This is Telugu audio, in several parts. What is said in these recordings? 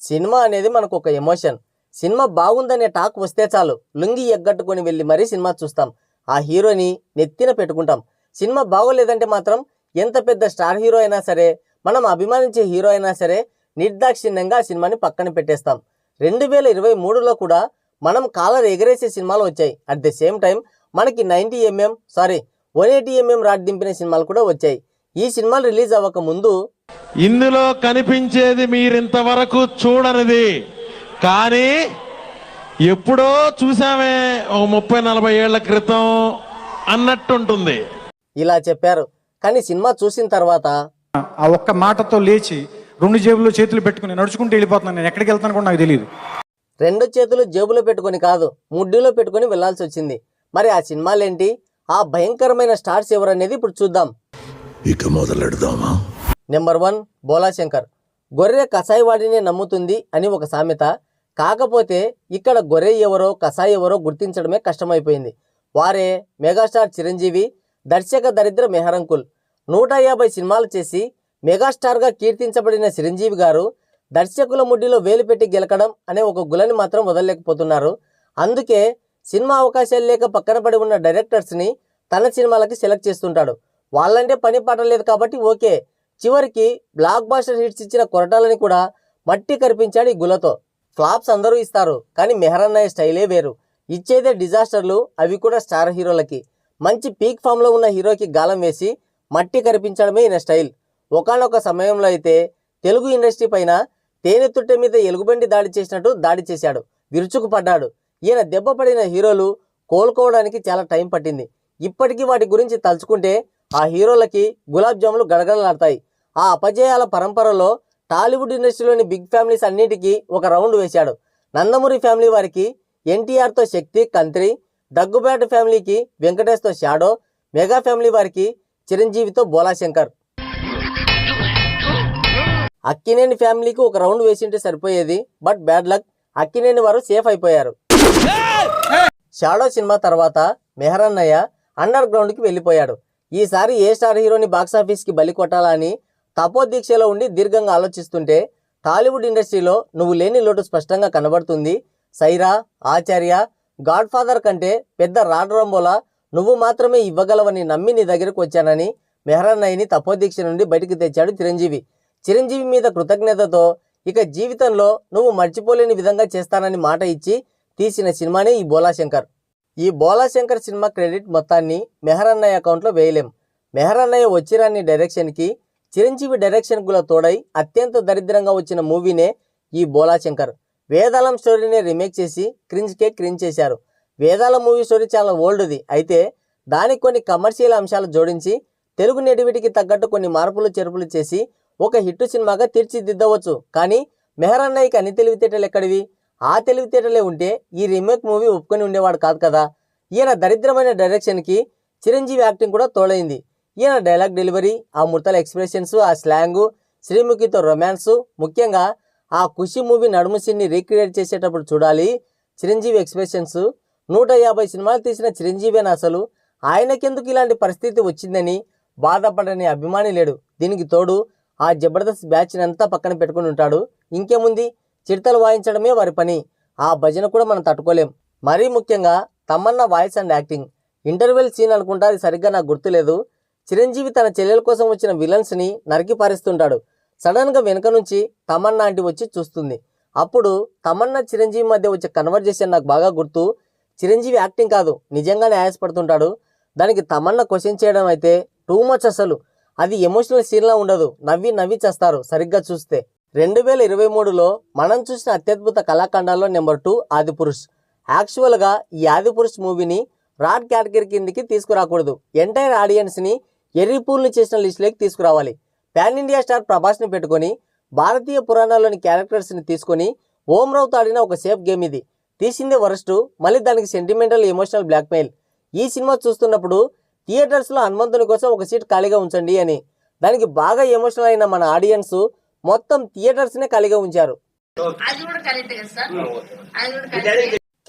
సినిమా అనేది మనకు ఒక ఎమోషన్. సినిమా బాగుందనే టాక్ వస్తే చాలు లుంగి ఎగ్గట్టుకొని వెళ్ళి మరీ సినిమా చూస్తాం. ఆ హీరోని నెత్తిన పెట్టుకుంటాం. సినిమా బాగోలేదంటే మాత్రం ఎంత పెద్ద స్టార్ హీరో అయినా సరే, మనం అభిమానించే హీరో అయినా సరే నిర్దాక్షిణ్యంగా ఆ సినిమాని పక్కన పెట్టేస్తాం. 2023లో కూడా మనం కాలర్ ఎగరేసే సినిమాలు వచ్చాయి. అట్ ది సేమ్ టైం మనకి 180mm రాడ్ దింపిన సినిమాలు కూడా వచ్చాయి. ఈ సినిమాలు రిలీజ్ అవ్వక ముందు ఇందులో కనిపించేది మీరింతవరకు చూడనిది, కానీ ఎప్పుడో చూసామే ఓ 30-40 ఏళ్ల క్రితం అన్నట్టుంటుంది ఇలా చెప్పారు. కానీ సినిమా చూసిన తర్వాత ఆ ఒక్క మాటతో లేచి 2 జేబుల్లో చేతులు పెట్టుకుని నడుచుకుంటూ వెళ్ళిపోతున్నాను. నేను ఎక్కడికి వెళ్తాను కూడా నాకు తెలియదు. 2 చేతులు జేబులో పెట్టుకొని కాదు, ముడ్డిలో పెట్టుకొని వెళ్లాల్సి వచ్చింది. మరి ఆ సినిమాలేంటి, ఆ భయంకరమైన స్టార్స్ ఎవరనేది ఇప్పుడు చూద్దాం. ఇక మొదలెడదామా? నెంబర్ 1 బోలాశంకర్. గొర్రె కసాయివాడినే నమ్ముతుంది అని ఒక సామెత. కాకపోతే ఇక్కడ గొర్రె ఎవరో కసాయి ఎవరో గుర్తించడమే కష్టమైపోయింది. వారే మెగాస్టార్ చిరంజీవి, దర్శక దరిద్ర మెహరంకుల్. 150 సినిమాలు చేసి మెగాస్టార్గా కీర్తించబడిన చిరంజీవి గారు దర్శకుల ముడ్డిలో వేలు పెట్టి గెలకడం అనే ఒక గులని మాత్రం వదలలేకపోతున్నారు. అందుకే సినిమా అవకాశాలు లేక పక్కన పడి ఉన్న డైరెక్టర్స్ని తన సినిమాలకి సెలెక్ట్ చేస్తుంటాడు. వాళ్ళంటే పని పాట లేదు కాబట్టి ఓకే. చివరికి బ్లాక్ బాస్టర్ హిట్స్ ఇచ్చిన కొరటాలని కూడా మట్టి కరిపించాడు ఈ గులతో. ఫ్లాప్స్ అందరూ ఇస్తారు, కానీ మెహరన్నయ్య స్టైలే వేరు. ఇచ్చేదే డిజాస్టర్లు, అవి కూడా స్టార్ హీరోలకి. మంచి పీక్ ఫామ్లో ఉన్న హీరోకి గాలం వేసి మట్టి కరిపించడమే ఈయన స్టైల్. ఒకానొక సమయంలో అయితే తెలుగు ఇండస్ట్రీ పైన తేనె తుట్టె మీద ఎలుగుబండి దాడి చేసినట్టు దాడి చేశాడు, విరుచుకుపడ్డాడు. ఈయన దెబ్బ పడిన హీరోలు కోలుకోవడానికి చాలా టైం పట్టింది. ఇప్పటికీ వాటి గురించి తలుచుకుంటే ఆ హీరోలకి గులాబ్ జాములు గడగడలాడతాయి. ఆ అపజయాల పరంపరలో టాలీవుడ్ ఇండస్ట్రీలోని బిగ్ ఫ్యామిలీస్ అన్నిటికీ ఒక రౌండ్ వేశాడు. నందమూరి ఫ్యామిలీ వారికి ఎన్టీఆర్తో శక్తి కంత్రి, దగ్గుబాటి ఫ్యామిలీకి వెంకటేష్తో షాడో, మెగా ఫ్యామిలీ వారికి చిరంజీవితో బోలాశంకర్. అక్కినేని ఫ్యామిలీకి ఒక రౌండ్ వేసింటే సరిపోయేది. బట్ బ్యాడ్ లక్, అక్కినేని వారు సేఫ్ అయిపోయారు. షాడో సినిమా తర్వాత మెహరన్నయ్య అండర్ గ్రౌండ్కి వెళ్ళిపోయాడు. ఈసారి ఏ స్టార్ హీరోని బాక్సాఫీస్కి బలి కొట్టాలని తపోదీక్షలో ఉండి దీర్ఘంగా ఆలోచిస్తుంటే టాలీవుడ్ ఇండస్ట్రీలో నువ్వు లేని లోటు స్పష్టంగా కనబడుతుంది. సైరా, ఆచార్య, గాడ్ ఫాదర్ కంటే పెద్ద రాడ్రంబోలా నువ్వు మాత్రమే ఇవ్వగలవని నమ్మి నీ దగ్గరకు వచ్చానని మెహరన్నయ్యని తపోదీక్ష నుండి బయటికి తెచ్చాడు చిరంజీవి. చిరంజీవి మీద కృతజ్ఞతతో ఇక జీవితంలో నువ్వు మర్చిపోలేని విధంగా చేస్తానని మాట ఇచ్చి తీసిన సినిమానే ఈ బోలాశంకర్. ఈ బోలాశంకర్ సినిమా క్రెడిట్ మొత్తాన్ని మెహరన్నయ్య అకౌంట్లో వేయలేం. మెహరన్నయ్య వచ్చిరాని డైరెక్షన్కి చిరంజీవి డైరెక్షన్ కూడా తోడై అత్యంత దరిద్రంగా వచ్చిన మూవీనే ఈ బోలాశంకర్. వేదాళం స్టోరీనే రీమేక్ చేసి క్రింజ్ చేశారు. వేదాల మూవీ స్టోరీ చాలా ఓల్డ్ది, అయితే దానికి కొన్ని కమర్షియల్ అంశాలు జోడించి తెలుగు నేటివిటీకి తగ్గట్టు కొన్ని మార్పులు చేర్పులు చేసి ఒక హిట్ సినిమాగా తీర్చిదిద్దవచ్చు. కానీ మెహరన్నయ్యకి అన్ని తెలివితేటలు ఎక్కడివి? ఆ తెలివితేటలే ఉంటే ఈ రీమేక్ మూవీ ఒప్పుకొని ఉండేవాడు కాదు కదా. ఈయన దరిద్రమైన డైరెక్షన్కి చిరంజీవి యాక్టింగ్ కూడా తోడైంది. ఈయన డైలాగ్ డెలివరీ, ఆ ముడతల ఎక్స్ప్రెషన్స్, ఆ స్లాంగు, శ్రీముఖితో రొమాన్సు, ముఖ్యంగా ఆ ఖుషి మూవీ నడుము సీన్ని రీక్రియేట్ చేసేటప్పుడు చూడాలి చిరంజీవి ఎక్స్ప్రెషన్స్. 150 సినిమాలు తీసిన చిరంజీవేనా అసలు? ఆయనకెందుకు ఇలాంటి పరిస్థితి వచ్చిందని బాధపడని అభిమాని లేడు. దీనికి తోడు ఆ జబర్దస్త్ బ్యాచ్ని అంతా పక్కన పెట్టుకుని ఉంటాడు. ఇంకేముంది, చిడతలు వాయించడమే వారి పని. ఆ భజన కూడా మనం తట్టుకోలేం. మరీ ముఖ్యంగా Tamannaah voice and acting. Interval scene అనుకుంటా, అది సరిగ్గా నాకు గుర్తులేదు. చిరంజీవి తన చెల్లెల కోసం వచ్చిన విలన్స్ని నరికి పారేస్తుంటాడు. సడన్గా వెనుక నుంచి తమన్నా ఆంటీ వచ్చి చూస్తుంది. అప్పుడు తమన్నా చిరంజీవి మధ్య వచ్చే కన్వర్జేషన్ నాకు బాగా గుర్తు. చిరంజీవి యాక్టింగ్ కాదు, నిజంగానే ఆయాసపడుతుంటాడు. దానికి తమన్నా క్వశ్చన్ చేయడం అయితే టూ మచ్. అసలు అది ఎమోషనల్ సీన్లా ఉండదు, నవ్వి చేస్తారు సరిగ్గా చూస్తే. 2023లో మనం చూసిన అత్యద్భుత కళాఖండాల్లో నెంబర్ 2 ఆదిపురుష్. యాక్చువల్గా ఈ ఆదిపురుష్ మూవీని రాడ్ కేటగిరీ కిందికి తీసుకురాకూడదు. ఎంటైర్ ఆడియన్స్ని ఎర్రిపూల్ని చేసిన లిస్టులోకి తీసుకురావాలి. పాన్ ఇండియా స్టార్ ప్రభాస్ని పెట్టుకొని భారతీయ పురాణాల్లోని క్యారెక్టర్స్ని తీసుకొని ఓంరావుతో ఆడిన ఒక సేఫ్ గేమ్ ఇది. తీసిందే వరస్ట్, మళ్ళీ దానికి సెంటిమెంటల్ ఎమోషనల్ బ్లాక్మెయిల్. ఈ సినిమా చూస్తున్నప్పుడు థియేటర్స్లో హనుమంతుని కోసం ఒక సీట్ ఖాళీగా ఉంచండి అని. దానికి బాగా ఎమోషనల్ అయిన మన ఆడియన్స్ మొత్తం థియేటర్స్నే ఖాళీగా ఉంచారు.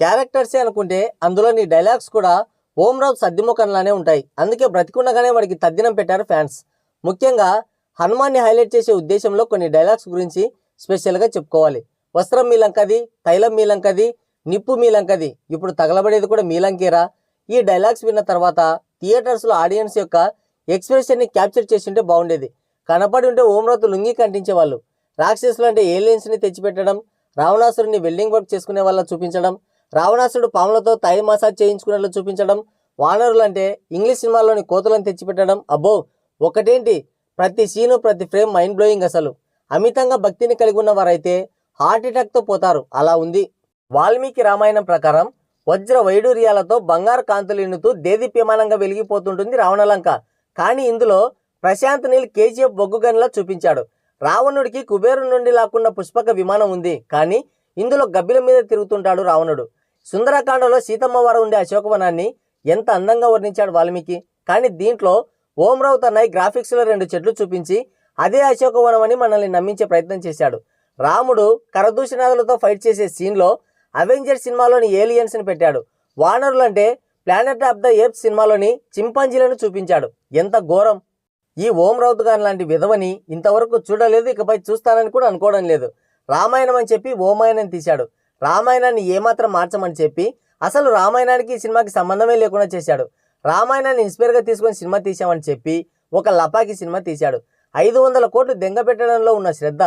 క్యారెక్టర్సే అనుకుంటే అందులోని డైలాగ్స్ కూడా ఓంరావు సద్దిముఖంలానే ఉంటాయి. అందుకే బ్రతికుండగానే వాడికి తద్దినం పెట్టారు ఫ్యాన్స్. ముఖ్యంగా హనుమాన్ని హైలైట్ చేసే ఉద్దేశంలో కొన్ని డైలాగ్స్ గురించి స్పెషల్గా చెప్పుకోవాలి. వస్త్రం మీ లంకది, తైలం మీ లంకది, నిప్పు మీ లంకది, ఇప్పుడు తగలబడేది కూడా మీ లంకేరా. ఈ డైలాగ్స్ విన్న తర్వాత థియేటర్స్లో ఆడియన్స్ యొక్క ఎక్స్ప్రెషన్ని క్యాప్చర్ చేసి ఉంటే బాగుండేది. కనపడి ఉంటే ఓమ్రాత్ లుంగి కంటించేవాళ్ళు. రాక్షసులు అంటే ఏలియన్స్ని తెచ్చిపెట్టడం, రావణాసురుని వెల్డింగ్ వర్క్ చేసుకునే వాళ్ళ చూపించడం, రావణాసురుడు పాములతో థై మసాజ్ చేయించుకునేలా చూపించడం, వానరులు అంటే ఇంగ్లీష్ సినిమాల్లోని కోతులను తెచ్చిపెట్టడం. అబ్బో ఒకటేంటి, ప్రతి సీను ప్రతి ఫ్రేమ్ మైండ్ బ్లోయింగ్. అసలు అమితంగా భక్తిని కలిగి ఉన్న వారైతే హార్ట్ అటాక్తో పోతారు, అలా ఉంది. వాల్మీకి రామాయణం ప్రకారం వజ్ర వైడూర్యాలతో బంగారు కాంతులు ఎన్నుతూ దేదీప్యమానంగా వెలిగిపోతుంటుంది రావణలంక. కానీ ఇందులో ప్రశాంత్ నీల్ కేజీఎఫ్ బొగ్గుగన్లా చూపించాడు. రావణుడికి కుబేరు నుండి లాక్కున్న పుష్పక విమానం ఉంది, కానీ ఇందులో గబ్బిల మీద తిరుగుతుంటాడు రావణుడు. సుందరకాండలో సీతమ్మ వారు ఉండే అశోకవనాన్ని ఎంత అందంగా వర్ణించాడు వాల్మీకి. కానీ దీంట్లో ఓమ్రావు తన్నయ్య గ్రాఫిక్స్లో 2 చెట్లు చూపించి అదే అశోకవనం అని మనల్ని నమ్మించే ప్రయత్నం చేశాడు. రాముడు కరదూషణాదులతో ఫైట్ చేసే సీన్లో అవెంజర్ సినిమాలోని ఏలియన్స్ని పెట్టాడు. వానరులు అంటే ప్లానెట్ ఆఫ్ ద ఏప్స్ సినిమాలోని చింపాంజీలను చూపించాడు. ఎంత ఘోరం! ఈ ఓం రౌత్ గారి లాంటి విధవని ఇంతవరకు చూడలేదు, ఇకపై చూస్తానని కూడా అనుకోవడం లేదు. రామాయణం అని చెప్పి ఓమాయణం తీశాడు. రామాయణాన్ని ఏమాత్రం మార్చమని చెప్పి అసలు రామాయణానికి ఈ సినిమాకి సంబంధమే లేకుండా చేశాడు. రామాయణాన్ని ఇన్స్పైర్గా తీసుకొని సినిమా తీశామని చెప్పి ఒక లపాకి సినిమా తీశాడు. 500 కోట్లు దెంగ పెట్టడంలో ఉన్న శ్రద్ధ,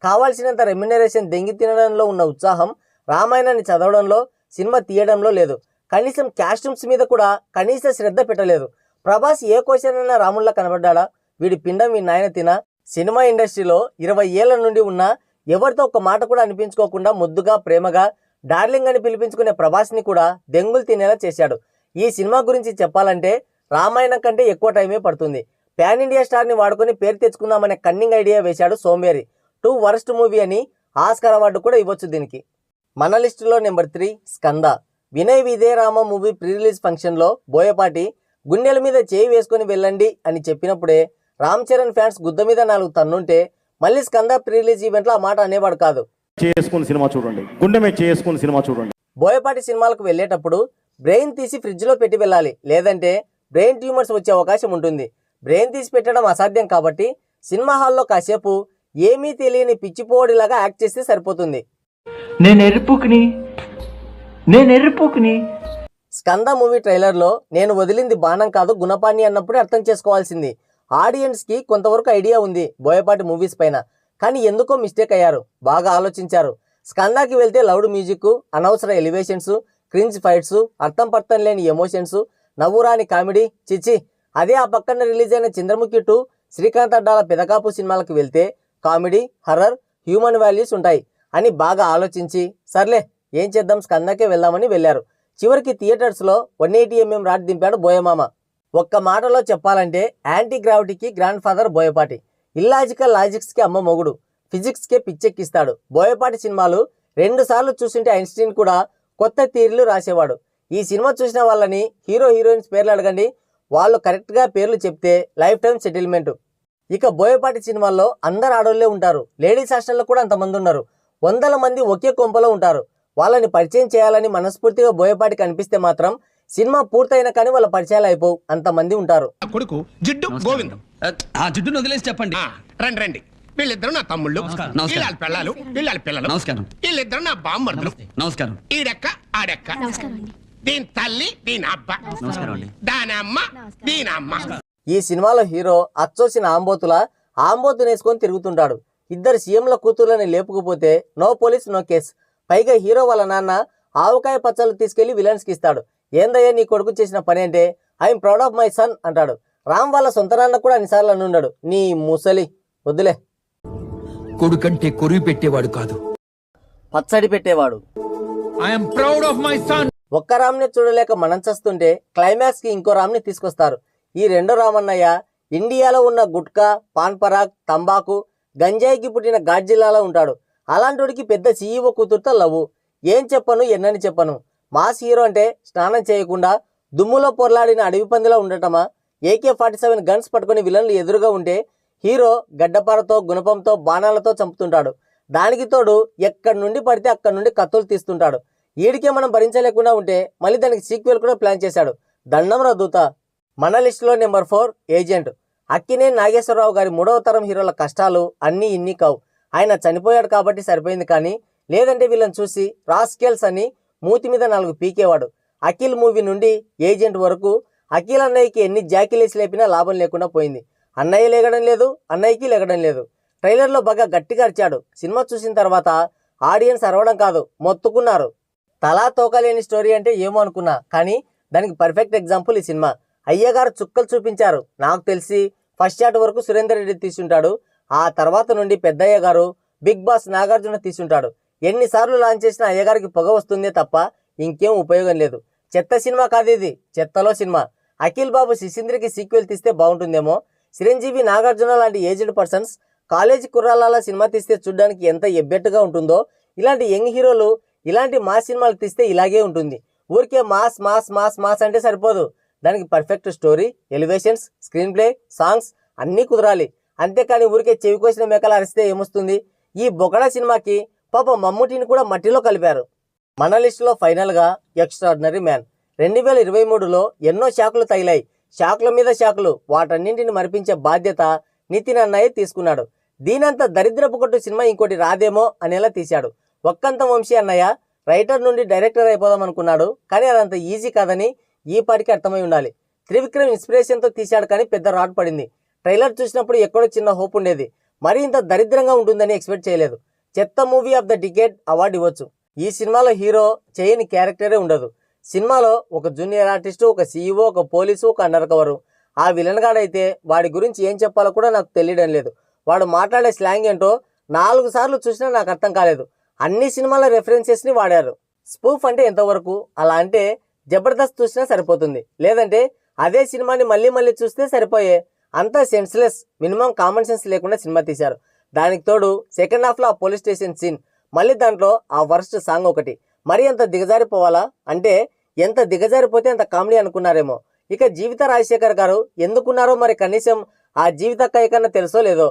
కావాల్సినంత రెమ్యునరేషన్ దెంగి తినడంలో ఉన్న ఉత్సాహం రామాయణాన్ని చదవడంలో, సినిమా తీయడంలో లేదు. కనీసం కాస్ట్యూమ్స్ మీద కూడా కనీస శ్రద్ధ పెట్టలేదు. ప్రభాస్ ఏ క్వశ్చన్ అయినా రాముల్లా కనబడ్డా? వీడి పిండం మీ నాయన తినా? సినిమా ఇండస్ట్రీలో 20 ఏళ్ల నుండి ఉన్న ఎవరితో ఒక మాట కూడా అనిపించుకోకుండా ముద్దుగా ప్రేమగా డార్లింగ్ అని పిలిపించుకునే ప్రభాస్ని కూడా దెంగులు తినేలా చేశాడు. ఈ సినిమా గురించి చెప్పాలంటే రామాయణం కంటే ఎక్కువ టైమే పడుతుంది. పాన్ ఇండియా స్టార్ని వాడుకొని పేరు తెచ్చుకుందామనే కన్నింగ్ ఐడియా వేశాడు సోమేరి. 2 వరస్ట్ మూవీ అని ఆస్కార్ అవార్డు కూడా ఇవ్వచ్చు దీనికి. మన లిస్టులో నెంబర్ 3 స్కంద. వినయ్ విజయ రామ మూవీ ప్రీ రిలీజ్ ఫంక్షన్లో బోయపాటి గుండెల మీద చేయి వేసుకొని వెళ్ళండి అని చెప్పినప్పుడే రామ్ చరణ్ ఫ్యాన్స్ గుద్ద మీద 4 తన్నుంటే మళ్ళీ స్కంద ప్రీ రిలీజ్ ఈవెంట్లో ఆ మాట అనేవాడు కాదు. చేసుకుని సినిమా చూడండి, గుండె మీద చేసుకుని సినిమా చూడండి. బోయపాటి సినిమాలకు వెళ్ళేటప్పుడు బ్రెయిన్ తీసి ఫ్రిడ్జ్లో పెట్టి వెళ్ళాలి, లేదంటే బ్రెయిన్ ట్యూమర్స్ వచ్చే అవకాశం ఉంటుంది. బ్రెయిన్ తీసి పెట్టడం అసాధ్యం కాబట్టి సినిమా హాల్లో కాసేపు ఏమీ తెలియని పిచ్చిపోడిలాగా యాక్ట్ చేస్తే సరిపోతుంది. నేను ఎర్రిపోకుని స్కంద మూవీ ట్రైలర్లో నేను వదిలింది బాణం కాదు గుణపాన్ని అన్నప్పుడే అర్థం చేసుకోవాల్సింది. ఆడియన్స్కి కొంతవరకు ఐడియా ఉంది బోయపాటి మూవీస్ పైన, కానీ ఎందుకో మిస్టేక్ అయ్యారు. బాగా ఆలోచించారు. స్కందాకి వెళ్తే లౌడ్ మ్యూజిక్, అనవసర ఎలివేషన్స్, క్రింజ్ ఫైట్స్, అర్థం పర్థం లేని ఎమోషన్స్, నవ్వురాని కామెడీ, చిచి. అదే ఆ పక్కన రిలీజ్ అయిన చంద్రముఖి 2, శ్రీకాంత్ అడ్డాల పెదకాపు సినిమాలకు వెళ్తే కామెడీ, హర్రర్, హ్యూమన్ వాల్యూస్ ఉంటాయి అని బాగా ఆలోచించి సర్లే ఏం చేద్దాం స్కందకే వెళ్దామని వెళ్ళారు. చివరికి థియేటర్స్లో 180mm రాడ్ దింపాడు బోయమామ. ఒక్క మాటలో చెప్పాలంటే యాంటీ గ్రావిటీకి గ్రాండ్ ఫాదర్ బోయపాటి. ఇల్లాజికల్ లాజిక్స్కి అమ్మ మొగుడు, ఫిజిక్స్కే పిచ్చెక్కిస్తాడు. బోయపాటి సినిమాలు 2 సార్లు చూసింటే ఐన్స్టీన్ కూడా కొత్త థియరీలు రాసేవాడు. ఈ సినిమా చూసిన వాళ్ళని హీరో హీరోయిన్స్ పేర్లు అడగండి, వాళ్ళు కరెక్ట్గా పేర్లు చెప్తే లైఫ్ టైం సెటిల్మెంట్. ఇక బోయపాటి సినిమాల్లో అందరు ఆడోళ్ళే ఉంటారు. లేడీస్ హాస్టల్లో కూడా అంతమంది ఉన్నారు. 100 మంది ఒకే కొంపలో ఉంటారు. వాళ్ళని పరిచయం చేయాలని మనస్ఫూర్తిగా బోయపాటికి అనిపిస్తే మాత్రం సినిమా పూర్తయినా కానీ వాళ్ళ పరిచయాలు అయిపోవు, అంతమంది ఉంటారు. కొడుకు జిడ్డు గోవిందం. ఆ జిడ్డును వదిలేసి చెప్పండి. రండి రండి, వీళ్ళిద్దరు నా తమ్ముళ్ళు, వీళ్ళ పిల్లలు, వీళ్ళ పిల్లలు. నమస్కారం. వీళ్ళిద్దరు నా బామ్మర్దులు. నమస్కారం. ఈడెక్క ఆడెక్క, దీని తల్లి దీని అబ్బ, దాని అమ్మ దీని అమ్మ. ఈ సినిమాలో హీరో అచ్చోసిన ఆంబోతునేసుకొని తిరుగుతుంటాడు. 2 సీఎంల కూతుర్లని లేపుకుపోతే నో పోలీస్ నో కేస్. పైగా హీరో వాళ్ళ నాన్న ఆవకాయ పచ్చళ్ళు తీసుకెళ్లి విలన్స్కి ఇస్తాడు. ఏందయ్యా నీ కొడుకు చేసిన పని అంటే I'm proud of my son అంటాడు. రామ్ వాళ్ళ సొంత నాన్న కూడా అన్నిసార్లు అనున్నాడు నీ ముసలి వద్దులే. కొడుకంటే కొరివి పెట్టేవాడు కాదు, పచ్చడి పెట్టేవాడు. I'm proud of my son. ఒక్క రామ్ని చూడలేక మనం చస్తుంటే క్లైమాక్స్కి ఇంకో రామ్ని తీసుకొస్తారు. ఈ రెండో రామన్నయ్య ఇండియాలో ఉన్న గుట్కా, పాన్ పరాగ్, తంబాకు, గంజాయికి పుట్టిన ఘాట్ జిల్లాలో ఉంటాడు. అలాంటికి పెద్ద సీఈఓ కూతురుతో లవ్వు. ఏం చెప్పను ఎన్నని చెప్పను. మాస్ హీరో అంటే స్నానం చేయకుండా దుమ్ములో పొరలాడిన అడవి పందిలో ఉండటమా? AK-47 గన్స్ పట్టుకుని విలన్లు ఎదురుగా ఉంటే హీరో గడ్డపారతో గుణపంతో బాణాలతో చంపుతుంటాడు. దానికి తోడు ఎక్కడి నుండి పడితే అక్కడి నుండి కత్తులు తీస్తుంటాడు. ఈడికే మనం భరించలేకుండా ఉంటే మళ్ళీ దానికి సీక్వెల్ కూడా ప్లాన్ చేశాడు. దండం రా దూత. మన లిస్టులో నెంబర్ 4 ఏజెంట్. అక్కినేని నాగేశ్వరరావు గారి 3వ తరం హీరోల కష్టాలు అన్నీ ఇన్ని కావు. ఆయన చనిపోయాడు కాబట్టి సరిపోయింది, కానీ లేదంటే వీళ్ళని చూసి రాస్కెల్స్ అని మూతి మీద 4 పీకేవాడు. అఖిల్ మూవీ నుండి ఏజెంట్ వరకు అఖిల్ అన్నయ్యకి ఎన్ని జాకీలేసి లేపినా లాభం లేకుండా పోయింది. అన్నయ్య లేగడం లేదు, అన్నయ్యకి లేగడం లేదు. ట్రైలర్లో బాగా గట్టిగా అరిచాడు. సినిమా చూసిన తర్వాత ఆడియన్స్ అరవడం కాదు, మొత్తుకున్నారు. తలా తోకలేని స్టోరీ అంటే ఏమో అనుకున్నా, కానీ దానికి పర్ఫెక్ట్ ఎగ్జాంపుల్ ఈ సినిమా. అయ్యగారు చుక్కలు చూపించారు. నాకు తెలిసి ఫస్ట్ షాట్ వరకు సురేందర్ రెడ్డి తీసుంటాడు. ఆ తర్వాత నుండి పెద్దయ్య గారు, బిగ్ బాస్ నాగార్జున తీసుంటాడు. ఎన్నిసార్లు లాంచ్ చేసినా అయ్యగారికి పొగ వస్తుందే తప్ప ఇంకేం ఉపయోగం లేదు. చెత్త సినిమా కాదు ఇది, చెత్తలో సినిమా. అఖిల్ బాబు శిశింద్రికి సీక్వెల్ తీస్తే బాగుంటుందేమో. చిరంజీవి, నాగార్జున లాంటి ఏజ్డ్ పర్సన్స్ కాలేజీ కుర్రాళ్ళ సినిమా తీస్తే చూడడానికి ఎంత ఎబ్బెట్టుగా ఉంటుందో, ఇలాంటి యంగ్ హీరోలు ఇలాంటి మాస్ సినిమాలు తీస్తే ఇలాగే ఉంటుంది. ఊరికే మాస్ మాస్ మాస్ మాస్ అంటే సరిపోదు. దానికి perfect story, elevations, screen play, songs అన్నీ కుదరాలి. అంతేకాని ఊరికే చెవి కోసిన మేకలు అరిస్తే ఏమొస్తుంది? ఈ బొగడా సినిమాకి పాప మమ్ముటిని కూడా మట్టిలో కలిపారు. మన లిస్టులో ఫైనల్గా ఎక్స్ట్రాడినరీ మ్యాన్. 2023లో ఎన్నో షాకులు తగిలాయి, షాకుల మీద షాకులు. వాటన్నింటిని మరిపించే బాధ్యత నితిన్ అన్నయ్య తీసుకున్నాడు. దీనంతా దరిద్రపు కొట్టు సినిమా ఇంకోటి రాదేమో అనేలా తీశాడు. ఒక్కంతం వంశీ అన్నయ్య రైటర్ నుండి డైరెక్టర్ అయిపోదాం అనుకున్నాడు, కానీ అదంత ఈజీ కాదని ఈ పాటికి అర్థమై ఉండాలి. త్రివిక్రమ్ ఇన్స్పిరేషన్తో తీశాడు, కానీ పెద్ద రాడ్ పడింది. ట్రైలర్ చూసినప్పుడు ఎక్కడో చిన్న హోప్ ఉండేది. మరీ ఇంత దరిద్రంగా ఉంటుందని ఎక్స్పెక్ట్ చేయలేదు. చెత్త movie of the decade award ఇవ్వచ్చు. ఈ సినిమాలో హీరో చేయని క్యారెక్టరే ఉండదు. సినిమాలో ఒక జూనియర్ ఆర్టిస్టు, ఒక సీఈఓ, ఒక పోలీసు, ఒక అండర్ కవరు. ఆ విలన్ గాడైతే వాడి గురించి ఏం చెప్పాలో కూడా నాకు తెలియడం లేదు. వాడు మాట్లాడే స్లాంగ్ ఏంటో 4 సార్లు చూసినా నాకు అర్థం కాలేదు. అన్ని సినిమాల రెఫరెన్సెస్ని వాడారు. స్పూఫ్ అంటే ఎంతవరకు? అలా అంటే జబర్దస్త్ చూసినా సరిపోతుంది, లేదంటే అదే సినిమాని మళ్ళీ మళ్ళీ చూస్తే సరిపోయే. అంతా సెన్స్లెస్, మినిమం కామన్ సెన్స్ లేకుండా సినిమా తీశారు. దానికి తోడు సెకండ్ హాఫ్లో ఆ పోలీస్ స్టేషన్ సీన్, మళ్ళీ దాంట్లో ఆ వర్స్ట్ సాంగ్ ఒకటి. మరీ అంత దిగజారిపోవాలా? అంటే ఎంత దిగజారిపోతే అంత కామెడీ అనుకున్నారేమో. ఇక జీవిత రాజశేఖర్ గారు ఎందుకున్నారో మరి కనీసం ఆ జీవిత కన్నా తెలుసో లేదో.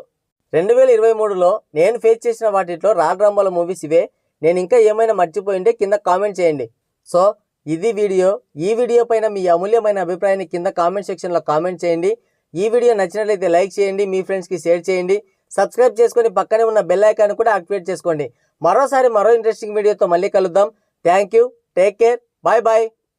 2023లో నేను ఫేస్ చేసిన వాటిలో రాడ్రంబోల మూవీస్ ఇవే. నేను ఇంకా ఏమైనా మర్చిపోయింటే కింద కామెంట్ చేయండి. సో ఇది వీడియో. ఈ వీడియో పైన మీ అమూల్యమైన అభిప్రాయాన్ని కింద కామెంట్ సెక్షన్లో కామెంట్ చేయండి. ఈ వీడియో నచ్చినట్లయితే లైక్ చేయండి, మీ ఫ్రెండ్స్కి షేర్ చేయండి, సబ్స్క్రైబ్ చేసుకొని పక్కనే ఉన్న బెల్ ఐకాన్ కూడా యాక్టివేట్ చేసుకోండి. మరో ఇంట్రెస్టింగ్ వీడియోతో మళ్ళీ కలుద్దాం. Thank you, take care, bye bye.